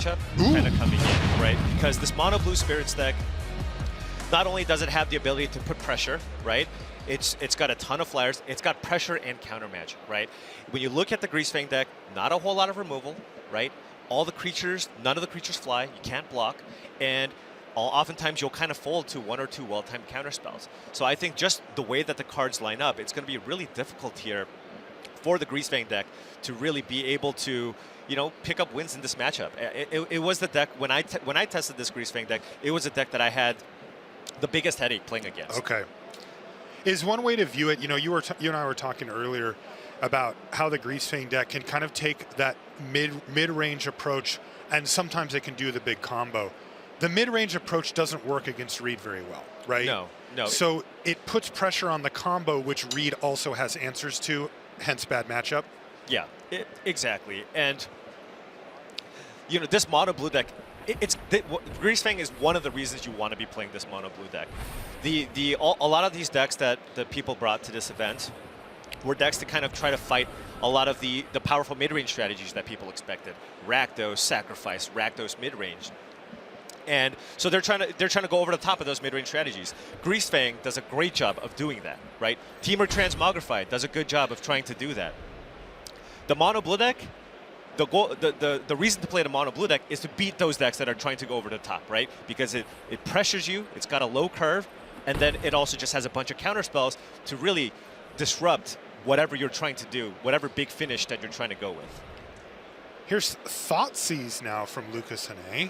matchup kind of coming in, right? Because this mono blue Spirits deck, not only does it have the ability to put pressure, right? It's got a ton of flyers. It's got pressure and counter magic, right? When you look at the Greasefang deck, not a whole lot of removal, right? All the creatures, none of the creatures fly. You can't block, and oftentimes you'll kind of fold to 1 or 2 well-timed counter spells. So I think just the way that the cards line up, it's going to be really difficult here for the Greasefang deck to really be able to, you know, pick up wins in this matchup. It was the deck when I tested this Greasefang deck. It was a deck that I had the biggest headache playing against. Okay. Is one way to view it, you know, you and I were talking earlier about how the Greasefang deck can kind of take that mid-range approach, and sometimes it can do the big combo. The mid-range approach doesn't work against Reid very well, right? No, no. So it puts pressure on the combo, which Reid also has answers to, hence bad matchup. Yeah, exactly. And, you know, this mono blue deck, Greasefang is one of the reasons you want to be playing this mono blue deck. A lot of these decks that the people brought to this event were decks to kind of try to fight a lot of the powerful mid-range strategies that people expected. Rakdos, Sacrifice, Rakdos mid-range. And so they're trying to go over the top of those mid-range strategies. Greasefang does a great job of doing that, right? Temur Transmogrify does a good job of trying to do that. The mono blue deck, the reason to play the mono blue deck is to beat those decks that are trying to go over the top, right? Because it pressures you, it's got a low curve, and then it also just has a bunch of counter spells to really disrupt whatever you're trying to do, whatever big finish that you're trying to go with. Here's Thoughtseize now from Lukas Honnay.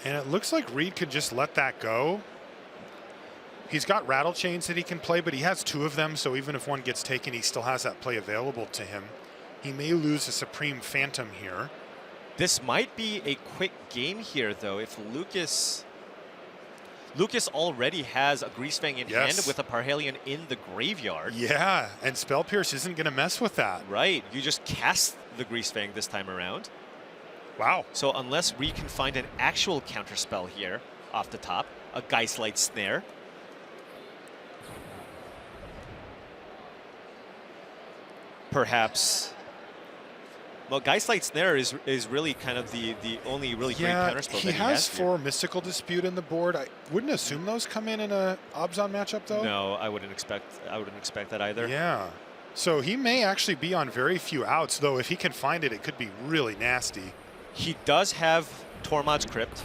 And it looks like Reid could just let that go. He's got Rattle Chains that he can play, but he has 2 of them, so even if one gets taken, he still has that play available to him. He may lose a Supreme Phantom here. This might be a quick game here, though, if Lukas already has a Greasefang in hand with a Parhelion in the graveyard. Yeah, and Spell Pierce isn't going to mess with that. Right, you just cast the Greasefang this time around. Wow. So unless we can find an actual counterspell here off the top, a Geistlight Snare. Perhaps. Well, Geistlight Snare is really kind of the only really great counterspell he that he has 4 Mystical Dispute in the board. I wouldn't assume those come in a Abzan matchup, though. No, I wouldn't expect that either. Yeah. So he may actually be on very few outs, though. If he can find it, it could be really nasty. He does have Tormod's Crypt.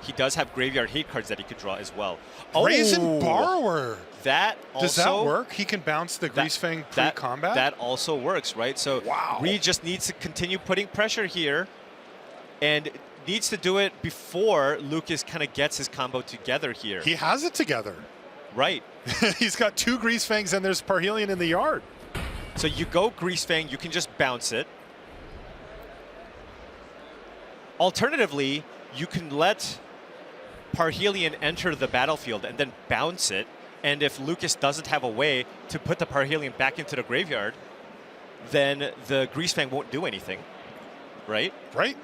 He does have Graveyard Hate cards that he could draw as well. Brazen Borrower. That also, does that work? He can bounce the Greasefang pre-combat? That also works, right? So Reid just needs to continue putting pressure here and needs to do it before Lukas kind of gets his combo together here. He has it together. Right. He's got 2 Greasefangs and there's Parhelion in the yard. So you go Greasefang, you can just bounce it. Alternatively, you can let Parhelion enter the battlefield and then bounce it. And if Lukas doesn't have a way to put the Parhelion back into the graveyard, then the Greasefang won't do anything, right? Right.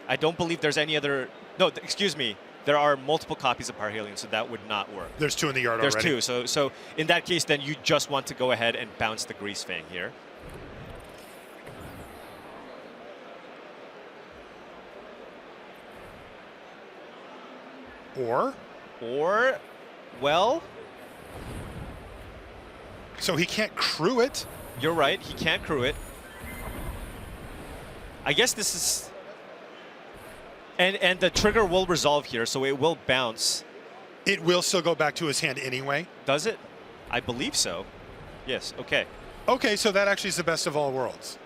I don't believe there's any other... No, excuse me. There are multiple copies of Parhelion, so that would not work. There's 2 in the yard already. There's 2. So in that case, then you just want to go ahead and bounce the Greasefang here. Or, well... So he can't crew it. You're right, he can't crew it. I guess this is... And the trigger will resolve here, so it will bounce. It will still go back to his hand anyway? Does it? I believe so. Yes, okay. Okay, so that actually is the best of all worlds.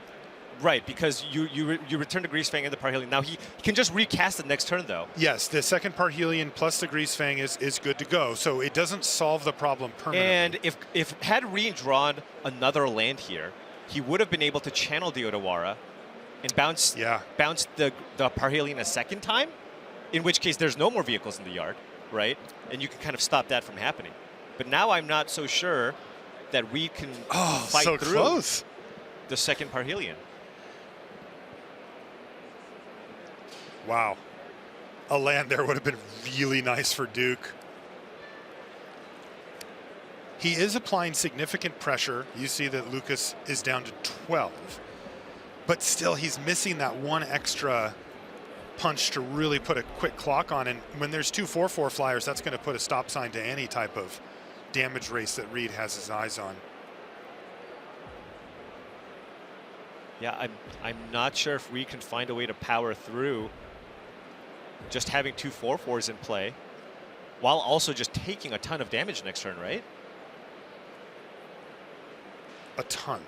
Right, because you return the Greasefang and the Parhelion. Now he can just recast it next turn, though. Yes, the second Parhelion plus the Greasefang is good to go. So it doesn't solve the problem permanently. And if had Reid drawn another land here, he would have been able to channel the Odawara and bounce the Parhelion a second time, in which case there's no more vehicles in the yard, right? And you can kind of stop that from happening. But now I'm not so sure that Reid can fight so through close. The second Parhelion. Wow. A land there would have been really nice for Duke. He is applying significant pressure. You see that Lukas is down to 12. But still, he's missing that one extra punch to really put a quick clock on. And when there's two 4-4 flyers, that's going to put a stop sign to any type of damage race that Reid has his eyes on. Yeah, I'm not sure if Reid can find a way to power through just having two 4-4s in play while also just taking a ton of damage next turn, right? A ton.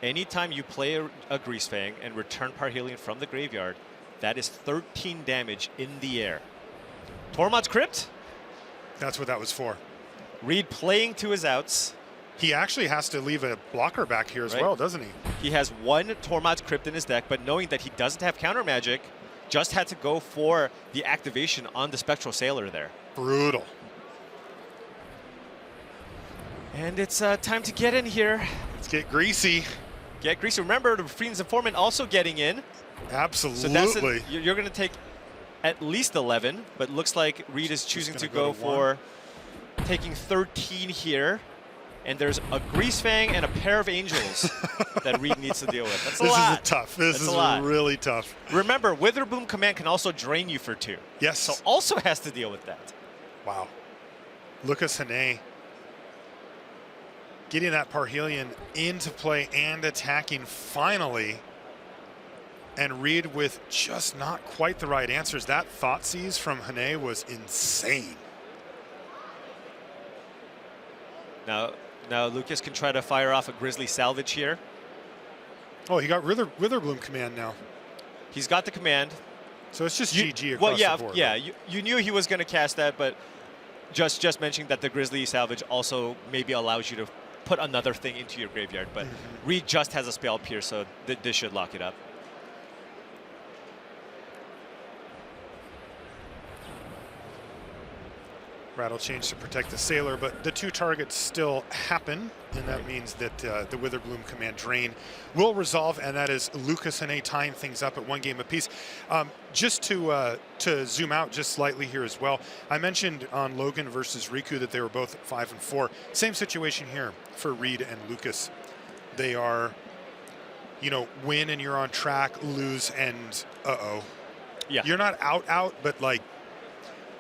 Anytime you play a Greasefang and return Parhelion from the graveyard, that is 13 damage in the air. Tormod's Crypt? That's what that was for. Reid playing to his outs. He actually has to leave a blocker back here as well, doesn't he? He has one Tormod's Crypt in his deck, but knowing that he doesn't have counter magic, just had to go for the activation on the Spectral Sailor there. Brutal. And it's time to get in here. Let's get greasy. Get greasy. Remember, the Fiend's Informant also getting in. Absolutely. So you're going to take at least 11, but looks like Reid is choosing to go for taking 13 here. And there's a Greasefang and a pair of Angels that Reid needs to deal with. That's a lot. This is tough. This is really tough. Remember, Witherbloom Command can also drain you for 2. Yes. So also has to deal with that. Wow. Lukas Honnay getting that Parhelion into play and attacking finally. And Reid with just not quite the right answers. That Thoughtseize from Honnay was insane. Now Lucas can try to fire off a Grizzly Salvage here. Oh, he got Witherbloom Command now. He's got the command. So it's just GG across the board. Yeah, you knew he was going to cast that, but just mentioning that the Grizzly Salvage also maybe allows you to put another thing into your graveyard. But Reid just has a Spell Pierce, so this should lock it up. Rattle change to protect the Sailor, but the 2 targets still happen, and that means that the Witherbloom Command drain will resolve, and that is Lukas Honnay tying things up at 1 game apiece. Just to zoom out just slightly here as well, I mentioned on Logan versus Riku that they were both at 5 and 4. Same situation here for Reid and Lucas. They are, you know, win and you're on track, lose and Yeah. You're not out, but like,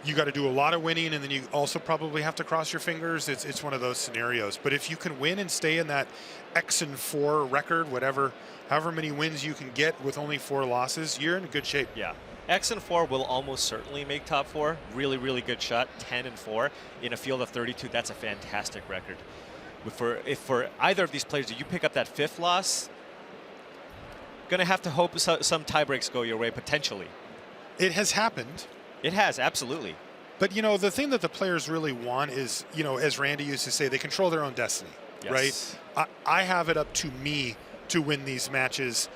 you got to do a lot of winning, and then you also probably have to cross your fingers. It's one of those scenarios. But if you can win and stay in that X and 4 record, however many wins you can get with only 4 losses, you're in good shape. Yeah. X and 4 will almost certainly make top 4. Really, really good shot. 10 and 4 in a field of 32. That's a fantastic record. If for either of these players, you pick up that 5th loss, gonna have to hope some tie breaks go your way potentially. It has happened. It has, absolutely. But, you know, the thing that the players really want is, you know, as Randy used to say, they control their own destiny, right? I have it up to me to win these matches.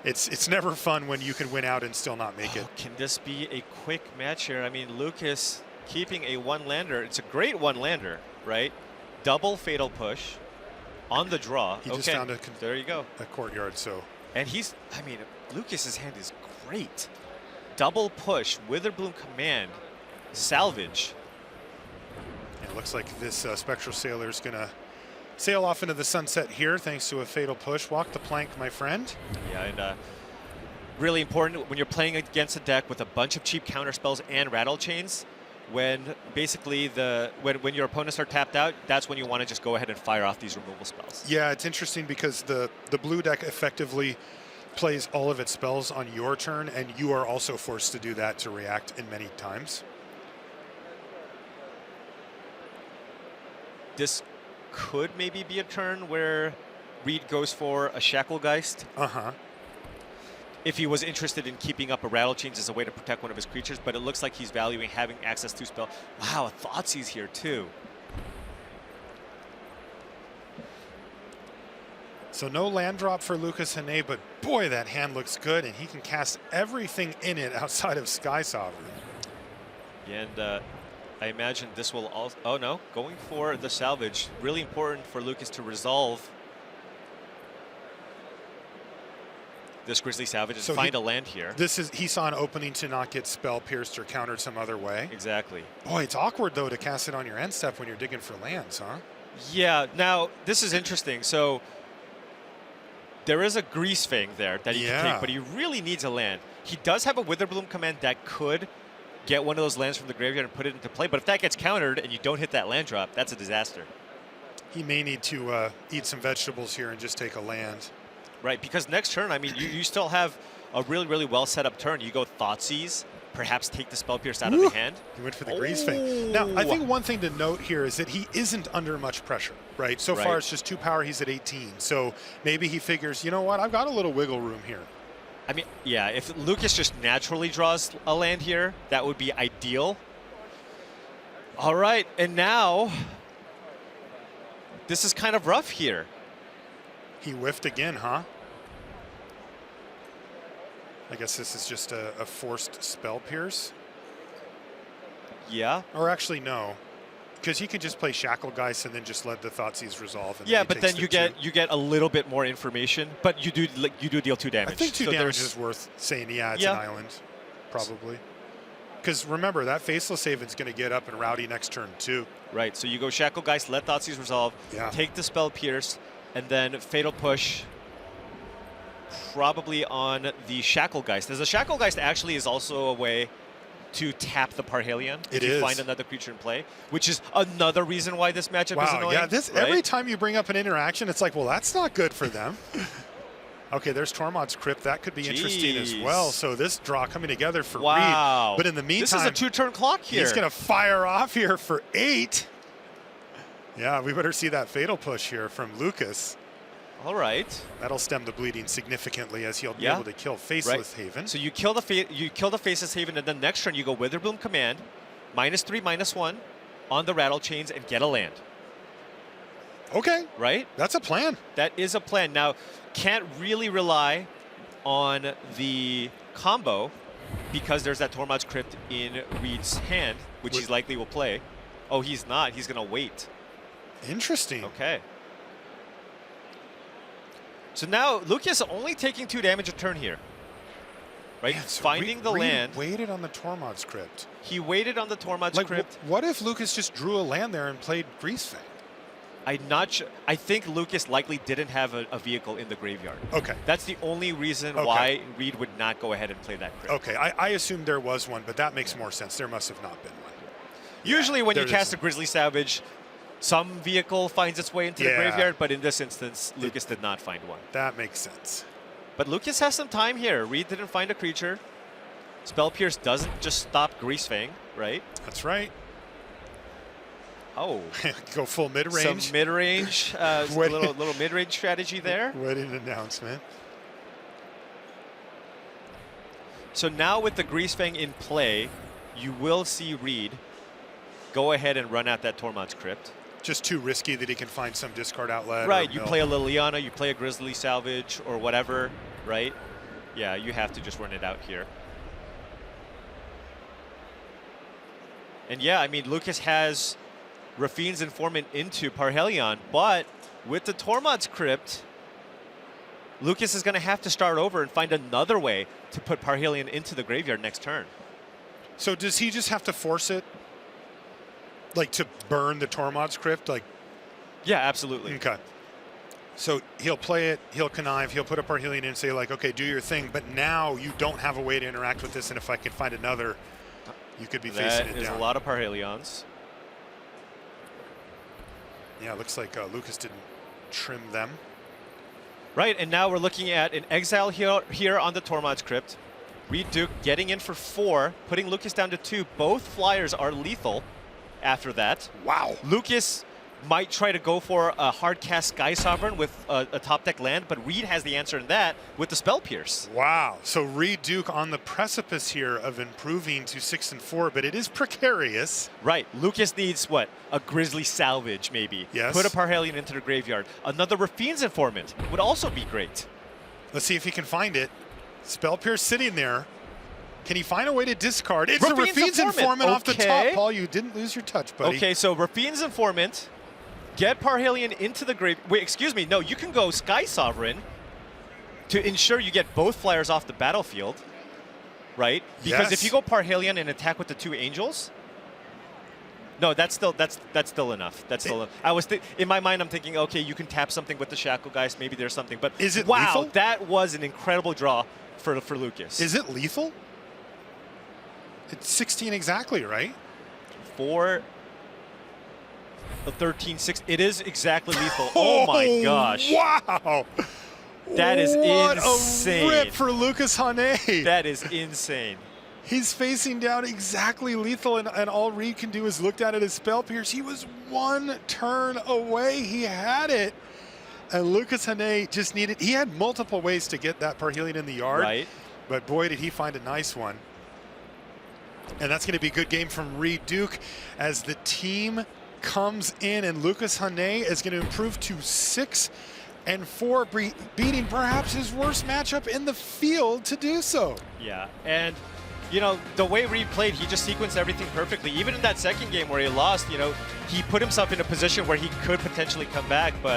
It's never fun when you can win out and still not make it. Can this be a quick match here? I mean, Lucas keeping a 1-lander. It's a great 1-lander, right? Double Fatal Push on the draw. He just found there you go. A courtyard, so. And Lucas's hand is great. Double push, Witherbloom Command, salvage. It looks like this Spectral Sailor is going to sail off into the sunset here thanks to a Fatal Push. Walk the plank, my friend. Yeah, and really important when you're playing against a deck with a bunch of cheap counter spells and rattle chains. When basically when your opponents are tapped out, that's when you want to just go ahead and fire off these removal spells. Yeah, it's interesting because the blue deck effectively plays all of its spells on your turn, and you are also forced to do that to react in many times. This could maybe be a turn where Reid goes for a Shacklegeist. If he was interested in keeping up a Rattle Chains as a way to protect one of his creatures, but it looks like he's valuing having access to spell. Wow, a Thoughtseize here too. So no land drop for Lukas Honnay, but boy, that hand looks good, and he can cast everything in it outside of Sky Sovereign. Yeah, and I imagine this will also, oh no, going for the salvage. Really important for Lucas to resolve this Grizzly Salvage and find a land here. He saw an opening to not get spell pierced or countered some other way. Exactly. Boy, it's awkward though to cast it on your end step when you're digging for lands, huh? Yeah, now this is interesting. So There is a Greasefang there that he can Yeah. take, but he really needs a land. He does have a Witherbloom command that could get one of those lands from the graveyard and put it into play, but if that gets countered and you don't hit that land drop, that's a disaster. He may need to eat some vegetables here and just take a land. Right, because next turn, I mean, you still have a really, really well set up turn. You go Thoughtseize, perhaps take the Spell Pierce out of the hand. He went for the Greasefang. Now, I think one thing to note here is that he isn't under much pressure, right? So far, it's just 2 power. He's at 18. So maybe he figures, you know what? I've got a little wiggle room here. I mean, yeah, if Lucas just naturally draws a land here, that would be ideal. All right, and now this is kind of rough here. He whiffed again, huh? I guess this is just a forced Spell Pierce. Yeah. Or actually, no. Because he can just play Shacklegeist and then just let the Thoughtseize resolve. And Yeah, then but then you get a little bit more information, but you do deal 2 damage. I think 2 so damage is worth saying, yeah, it's an island, probably. Because remember, that Faceless Haven's going to get up and rowdy next turn, too. Right, so you go Shacklegeist, let Thoughtseize resolve, take the Spell Pierce, and then Fatal Push probably on the Shacklegeist. As the Shacklegeist actually is also a way to tap the Parhelion if you find another creature in play, which is another reason why this matchup is annoying. Yeah, every time you bring up an interaction, it's like, well, that's not good for them. Okay, there's Tormod's Crypt. That could be interesting as well. So this draw coming together for Reid. But in the meantime, this is a 2-turn clock here. He's going to fire off here for 8. Yeah, we better see that Fatal Push here from Lukas. All right. That'll stem the bleeding significantly as he'll be able to kill Faceless Haven. So you kill the Faceless Haven, and then next turn you go Witherbloom command, -3/-1 on the Rattle Chains, and get a land. Okay. Right? That's a plan. That is a plan. Now, can't really rely on the combo because there's that Tormod's Crypt in Reid's hand, which he likely will play. Oh, he's not. He's going to wait. Interesting. Okay. So now Lucas only taking 2 damage a turn here. Right? Man, so finding the land. Waited on the Tormod's Crypt. He waited on the Tormod's Crypt. What if Lucas just drew a land there and played Greasefang? I'm not sure. I think Lucas likely didn't have a vehicle in the graveyard. Okay. That's the only reason why Reid would not go ahead and play that crypt. Okay, I assumed there was one, but that makes more sense. There must have not been one. Usually when you cast a Grizzly Savage, some vehicle finds its way into the graveyard, but in this instance, Lucas did not find one. That makes sense. But Lucas has some time here. Reid didn't find a creature. Spell Pierce doesn't just stop Greasefang, right? That's right. Oh. Go full mid-range. Some mid-range, little mid-range strategy there. What an announcement. So now with the Greasefang in play, you will see Reid go ahead and run out that Tormod's Crypt. Just too risky that he can find some discard outlet. Right, you play a Liliana, you play a Grizzly Salvage or whatever, right? Yeah, you have to just run it out here. And yeah, I mean, Lucas has Rafine's Informant into Parhelion, but with the Tormod's Crypt, Lucas is going to have to start over and find another way to put Parhelion into the graveyard next turn. So does he just have to force it? Like to burn the Tormod's Crypt? Like, yeah, absolutely. Okay. So he'll play it, he'll connive, he'll put a Parhelion in and say like, okay, do your thing, but now you don't have a way to interact with this, and if I can find another, you could be facing it down. That is a lot of Parhelions. Yeah, it looks like Lucas didn't trim them. Right, and now we're looking at an exile here on the Tormod's Crypt. Reid Duke getting in for 4, putting Lucas down to 2. Both flyers are lethal after that. Wow. Lucas might try to go for a hard cast Sky Sovereign with a top deck land, but Reid has the answer in that with the Spell Pierce. Wow. So Reid Duke on the precipice here of improving to 6 and 4, but it is precarious. Right. Lucas needs what? A Grizzly Salvage, maybe. Yes. Put a Parhelion into the graveyard. Another Rafine's Informant would also be great. Let's see if he can find it. Spell Pierce sitting there. Can he find a way to discard? It's the Rafine's Informant off the top. Paul, you didn't lose your touch, buddy. Okay, so Rafine's Informant. Get Parhelion into the grave. Wait, excuse me. No, you can go Sky Sovereign to ensure you get both flyers off the battlefield, right? Because if you go Parhelion and attack with the 2 angels, No, that's still enough. That's still. I was in my mind. I'm thinking, okay, you can tap something with the shackle guys. Maybe there's something. But is it wow, lethal? that was an incredible draw for Lukas. Is it lethal? It's 16 exactly, right? For the 13-6, it is exactly lethal. Oh my gosh! Wow! That is what insane. a rip for Lukas Honnay. That is insane. He's facing down exactly lethal, and all Reid can do is look down at his spell pierce. He was one turn away. He had it. And Lukas Honnay just needed, he had multiple ways to get that Parhelion in the yard. Right. But boy, did he find a nice one. And that's going to be a good game from Reid Duke as the team comes in, and Lukas Honnay is going to improve to 6-4, beating perhaps his worst matchup in the field to do so. Yeah, and you know, the way Reid played, he just sequenced everything perfectly. Even in that second game where he lost, you know, he put himself in a position where he could potentially come back, but